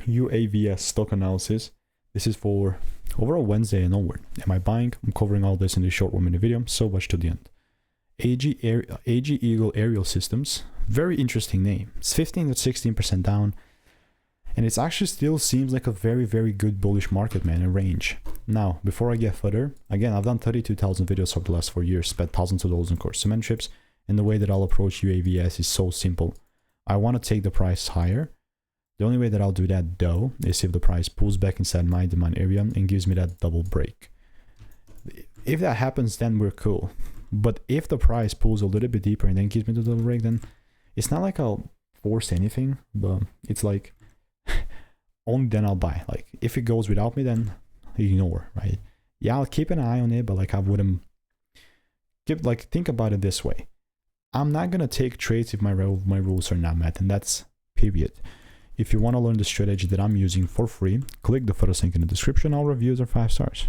UAVS stock analysis. This is for overall Wednesday and onward. Am I buying? I'm covering all this in this short 1-minute video, so watch to the end. Ageagle Aerial Systems, very interesting name. It's 15 to 16% down, and it actually still seems like a very, very good bullish market, man, in range. Now, before I get further, again, I've done 32,000 videos over the last 4 years, spent thousands of dollars on course mentorships, and the way that I'll approach UAVS is so simple. I want to take the price higher. The only way that I'll do that, though, is if the price pulls back inside my demand area and gives me that double break. If that happens, then we're cool. But if the price pulls a little bit deeper and then gives me the double break, then it's not like I'll force anything, but it's like only then I'll buy. Like if it goes without me, then ignore, right? Yeah, I'll keep an eye on it, but like I wouldn't give, like, think about it this way. I'm not gonna take trades if my rules are not met, and that's period. If you want to learn the strategy that I'm using for free, click the first link in the description. All reviews are 5 stars.